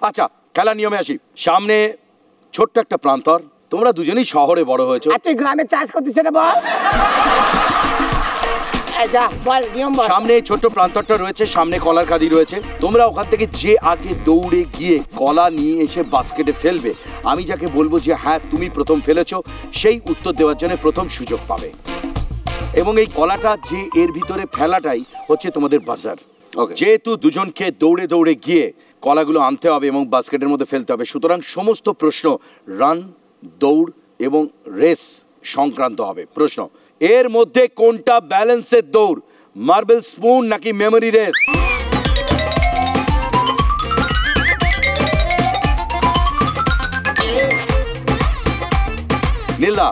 আচ্ছা খেলা নিয়মে আসি। সামনে ছোট্ট একটা প্রান্তর, তোমরা দুজনেই শহরে বড় হয়েছো। তুই গ্রামে চাষ করতেছ না বল। সামনে ছোট্ট প্রান্তরটা রয়েছে, সামনে কলার কাঁদি রয়েছে। তোমরা ওখান থেকে যে আগে দৌড়ে গিয়ে কলা নিয়ে এসে বাস্কেটে ফেলবে, আমি যাকে বলবো যে হ্যাঁ তুমি প্রথম ফেলেছো, সেই উত্তর দেওয়ার জন্য প্রথম সুযোগ পাবে। এবং এই কলাটা যে এর ভিতরে ফেলাটাই হচ্ছে তোমাদের বাজার। যেহেতু দুজনকে দৌড়ে দৌড়ে গিয়ে কলাগুলো আনতে হবে এবং বাস্কেটের মধ্যে ফেলতে হবে, সুতরাং সমস্ত প্রশ্ন রান, দৌড় এবং রেস সংক্রান্ত হবে। প্রশ্ন, এর মধ্যে কোনটা ব্যালেন্সের দৌড়, মার্বেল স্পুন নাকি memory race? Nila,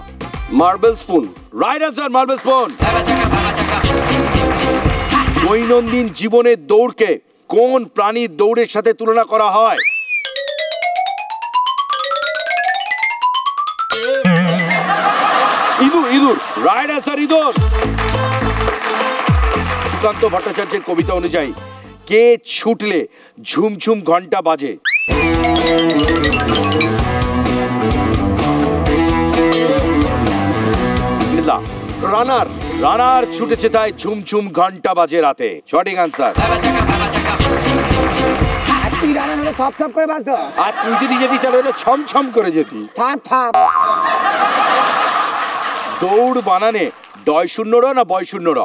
marble spoon. Right answer, marble spoon. দৈনন্দিন জীবনের দৌড়কে কোন প্রাণীর দৌড়ের সাথে তুলনা করা হয়? ইঁদুর। ইঁদুর, রাইট আনসার, ইঁদুর। সুকান্ত ভট্টাচার্যের কবিতা অনুযায়ী কে ছুটলে ঝুমঝুম ঘন্টা বাজে? রানার। রানার ছুটেছে তাই ঝুমঝুম ঘন্টা বাজে রাতে। সঠিক আনসার। তুই রানার হলে থপ থপ করে বাজতো, আর তুই যদি যেতি তাহলে হলে ছমছম করে যেতি। থাপ থাপ। দৌড় বানানে ডয় শূন্য র না বয় শূন্য র?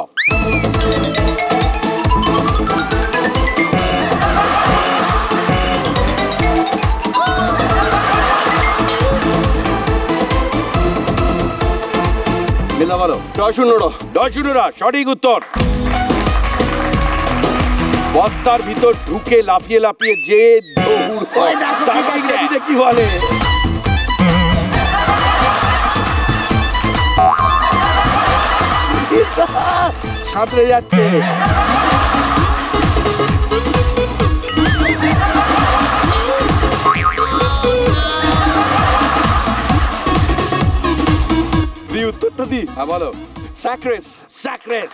সঠিক উত্তর। বস্তার ভিতর ঢুকে লাফিয়ে লাফিয়ে যে দৌড় কি বলে? সাঁতরে যাচ্ছে। উত্তরটা দি। হ্যাঁ বলো। স্যাকরেস। স্যাকরেস।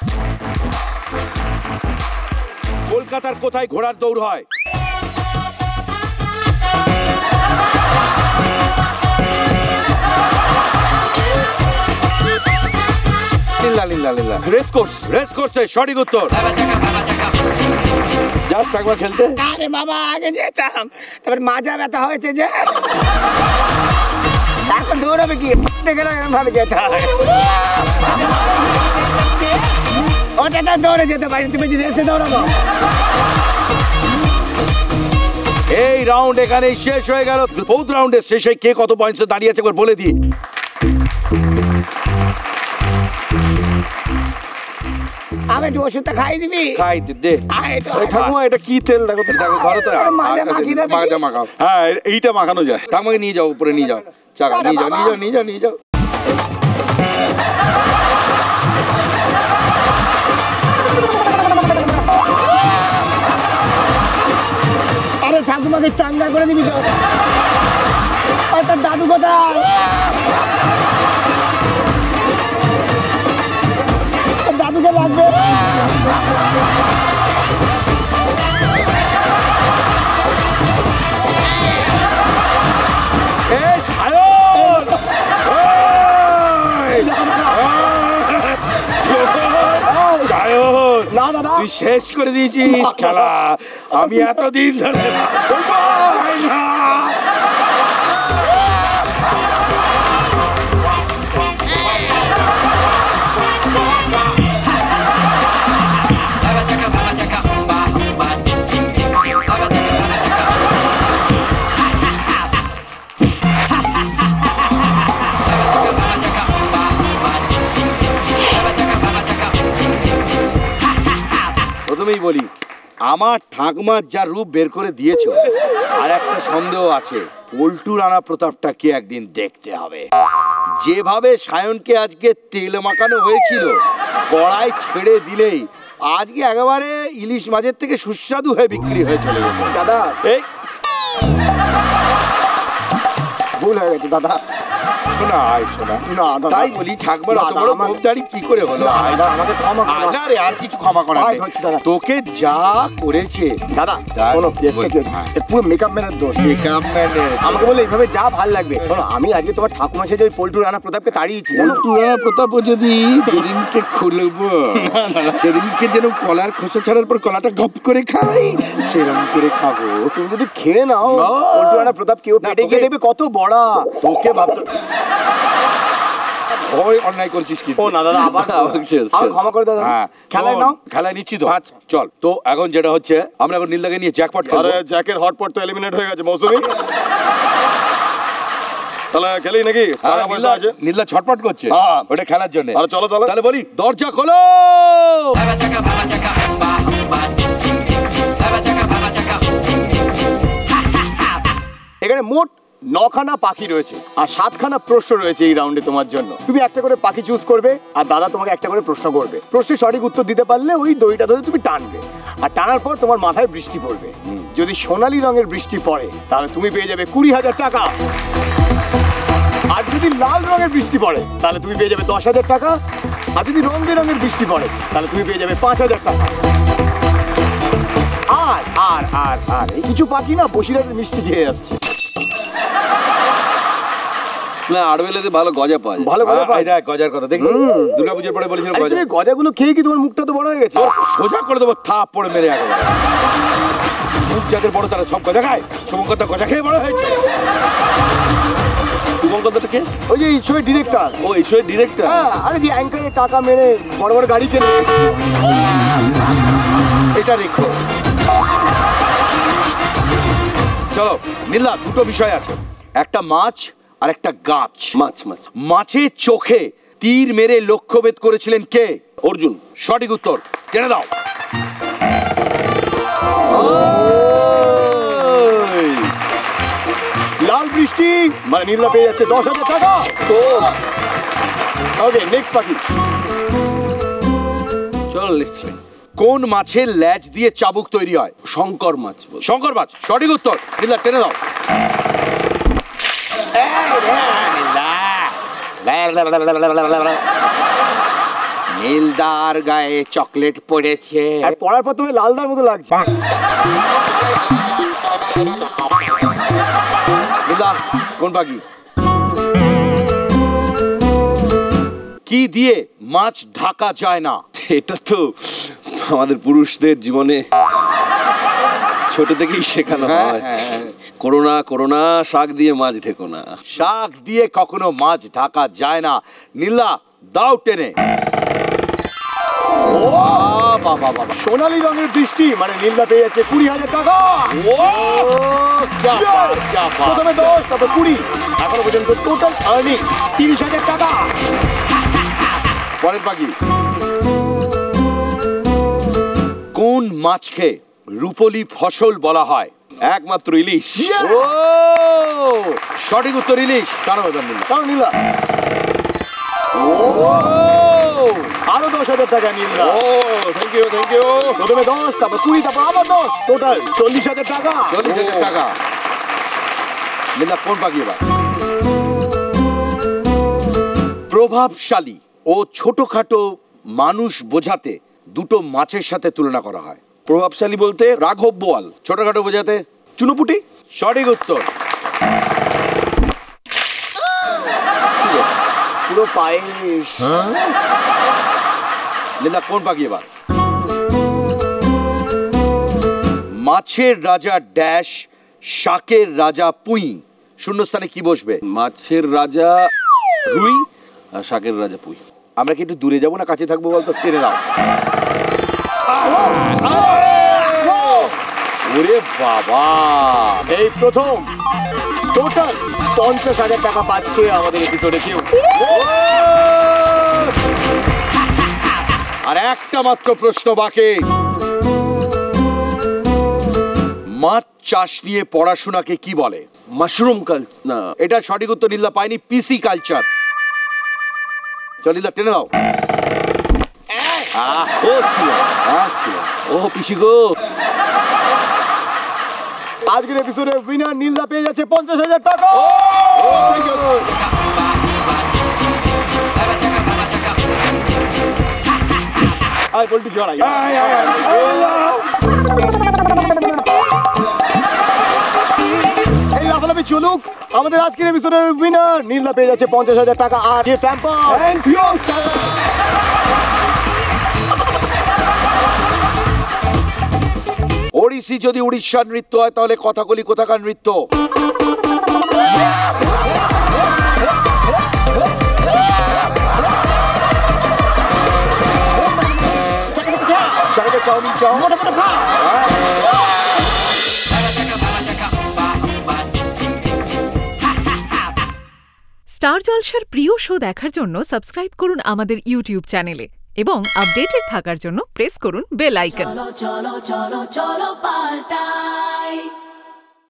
কলকাতার কোথায় ঘোড়ার দৌড় হয়? Race course. রেস কোর্সে সঠিক উত্তর। জাস্ট একবার খেলতে। আরে বাবা আগে যেতাম, তারপর মাজা ব্যথা হয়েছে যে এখন দৌড়াবে কি গেল এরকম ভাবে যেতে হয়। ওটা তো দৌড়ে যেতে পারি, তুমি যদি এসে দৌড়াবো। এই রাউন্ড এখানেই শেষ হয়ে গেল। ফোর্থ রাউন্ডের শেষে কে কত পয়েন্টসে দাঁড়িয়ে আছে একবার বলে দিই। আমি একটু ওষুধটা খাই দিবি। খাই দে। ঠাকুমা এটা কি তেল? দেখো তো, দেখো ঘরে তো মাজা মাখাও। হ্যাঁ এইটা মাখানো যায়। ঠাকুমাকে নিয়ে যাও, উপরে নিয়ে যাও। চাকা নিয়ে যাও, নিয়ে যাও, নিয়ে যাও, নিয়ে যাও। আরে ঠাকুমাকে চাঙ্গা করে দিবি তো। তার দাদু কোথায়? দাদুকে লাগবে। তুই শেষ করে দিয়েছিস খেলা। আমি এতদিন ধরে প্রথমেই বলি, আমার ঠাকুমার যা রূপ বের করে দিয়েছো, আর একটা সন্দেহ আছে, পল্টু রানা প্রতাপটাকে একদিন দেখতে হবে। যেভাবে সায়নকে আজকে তেল মাখানো হয়েছিল, কড়াই ছেড়ে দিলেই আজকে একেবারে ইলিশ মাছের থেকে সুস্বাদু হয়ে বিক্রি হয়ে চলে যেত। দাদা এই ভুল হয়ে গেছে দাদা। শোনা আয় শোনা না দাদা, তাই বলি ঠাকমার অত দাদা, বড় আমার- মুখদারি কি করে হলো আয় দাদা, আমাকে ক্ষমা করো। না রে আর কিছু ক্ষমা করার আয় নেই। ধরছি দাদা। তোকে যা করেছে দাদা তার- শোনো, কেসটা কি হ্যাঁ। এ পুরো মেকআপ ম্যানের দোষ। মেকআপ ম্যানের আমাকে বলে এইভাবে যা ভাল লাগবে। শোনো, আমি আজকে তোমার ঠাকুমা সেজে ওই পল্টু রানা প্রতাপকে তাড়িয়েছি জানো? পুরানা প্রতাপ যদি যেদিনকে খুলব সেদিনকে যেন কলার খোসা ছাড়ার পর কলাটা গপ করে খাই সেরকম করে খাবো। তুমি যদি খেয়ে নাও না। পল্টু রানা প্রতাপ কেউ না, পেটে গিয়ে তোকে- দেখবে কত বড়া। তোকে ভাবতে ওই অন্যায় করছিস কি ও না দাদা, আবার আবার ক্ষমা করে দাদা। হ্যাঁ খেলায় শোন, নাও। খেলায় নিচ্ছি তো চল তো এখন যেটা হচ্ছে আমরা এখন নীলদাকে নিয়ে জ্যাকপট খেলবো। জ্যাকের হটপট তো এলিমিনেট হয়ে গেছে মৌসুমি। তাহলে খেলি নাকি? হ্যাঁ, নীলদা ছটপট করছে হ্যাঁ। ওটা খেলার জন্য আরে চলো তাহলে। তাহলে বলি দরজা খোলো। এখানে মোট 9খানা পাখি রয়েছে আর 7খানা প্রশ্ন রয়েছে এই রাউন্ডে তোমার জন্য। তুমি একটা করে পাখি চুজ করবে আর দাদা তোমাকে একটা করে প্রশ্ন করবে। প্রশ্নের সঠিক উত্তর দিতে পারলে ওই দড়িটা ধরে তুমি টানবে আর টানার পর তোমার মাথায় বৃষ্টি পড়বে। যদি সোনালী রঙের বৃষ্টি পড়ে তাহলে তুমি পেয়ে যাবে 20,000 টাকা। আর যদি লাল রঙের বৃষ্টি পড়ে তাহলে তুমি পেয়ে যাবে 10,000 টাকা। আর যদি রং বেরঙের বৃষ্টি পড়ে তাহলে তুমি পেয়ে যাবে 5,000 টাকা। আর আর আর আর এই কিছু পাখি না বসিরহাটের মিষ্টি খেয়ে আসছে। না আড়বেলাতে ভালো গজা পাওয়া যায়। ভালো করে এই দেখ গজার কথা দেখি দুর্গাপূজার পরে বলেছিলাম আরে গজা তুমি গজাগুলো খেয়ে কি তোমার মুখটা তো বড় হয়ে গেছে? সোজা করে দেবো থাপ পড়ে মেরে একেবারে মুখ যাদের বড় তারা সব গজা খায় শুভঙ্কর গজা খেয়ে বড় হয়েছে শুভঙ্করটা কে? ওই যে এই ছবির ডিরেক্টর। ও এই শোয়ের ডিরেক্টর। হ্যাঁ, আরে যে অ্যাঙ্কারে টাকা মেরে বড় বড় গাড়ি কেনে। এটা রেখো চলো নীলা দুটো বিষয় আছে একটা মাছ আর একটা গাছ মাছ মাছ মাছের চোখে তীর মেরে লক্ষ্যভেদ করেছিলেন কে অর্জুন। সঠিক উত্তর টেনে দাও লাল বৃষ্টি মানে নীলা পেয়ে যাচ্ছে 10,000 টাকা। তো ওকে নেক্সট পাখি। চলো লিখছি। কোন মাছের ল্যাজ দিয়ে চাবুক তৈরি হয় শঙ্কর মাছ বল। শঙ্কর মাছ সঠিক উত্তর নীলা টেনে দাও নীলদার গায়ে চকলেট পড়েছে আর পড়ার পর তুমি লালদার মতো লাগছে। নীলা কোন পাখি কি দিয়ে মাছ ঢাকা যায় না এটা তো আমাদের পুরুষদের জীবনে ছোট থেকেই শেখানো হয়। করোনা করোনা শাক দিয়ে মাছ ঢেকো না। শাক দিয়ে কখনো মাছ ঢাকা যায় না নীলা দাও টেনে বাবা বাবা সোনালী রঙের বৃষ্টি মানে নীলা পেয়ে যাচ্ছে 20,000 টাকা। প্রথমে 10 তারপর 20 এখনো পর্যন্ত টোটাল আর্নিং 30,000 টাকা। পরের পাখি কোন মাছকে রূপলি ফসল বলা হয় একমাত্র ইলিশ। ও সঠিক উত্তর ইলিশ কারণ কারণ নীলা আরো 10,000 টাকা নীলা। ও থ্যাংক ইউ থ্যাংক ইউ। প্রথমে 10 তারপর 20 তারপর আবার 10 টোটাল 40,000 টাকা। 40,000 টাকা নীলা কোন পাখি এবার প্রভাবশালী ও ছোটখাটো মানুষ বোঝাতে দুটো মাছের সাথে তুলনা করা হয় প্রভাবশালী বলতে রাঘব বোয়াল। ছোটখাটো বোঝাতে চুনোপুটি। সঠিক উত্তর পুরো পায়েস। নীলা কোন পাখি এবার মাছের রাজা ড্যাশ শাকের রাজা পুঁই শূন্যস্থানে কি বসবে মাছের রাজা রুই আর শাকের রাজা পুঁই। আমরা কি একটু দূরে যাবো না কাছে থাকবো বলতো টেনে দাও ওরে বাবা এই প্রথম টোটাল 50,000 টাকা পাচ্ছে আমাদের এপিসোডে কেউ। আর একটা মাত্র প্রশ্ন বাকি মাছ চাষ নিয়ে পড়াশোনাকে কি বলে মাশরুম কাল না এটা সঠিক উত্তর নীলা পাইনি পিসি কালচার চল নীলা টেনে দাও ও ছিল ছিল ও পিসি গো। আজকের এপিসোডে উইনার নীলদা পেয়ে যাচ্ছে 50,000 টাকা। আয় বলটি জড়াই এই লাফালাফি চলুক। আমাদের আজকের এপিসোডের উইনার নীলদা পেয়ে যাচ্ছে 50,000 টাকা আর gift hamper. Thank you. Odissi যদি উড়িষ্যার নৃত্য হয় তাহলে কথাকলি কোথাকার নৃত্য? চাউমিন চাও। স্টার জলসার প্রিয় শো দেখার জন্য সাবস্ক্রাইব করুন আমাদের ইউটিউব চ্যানেলে এবং আপডেটেড থাকার জন্য প্রেস করুন বেল আইকন। চলো চলো চলো চলো পাল্টাই।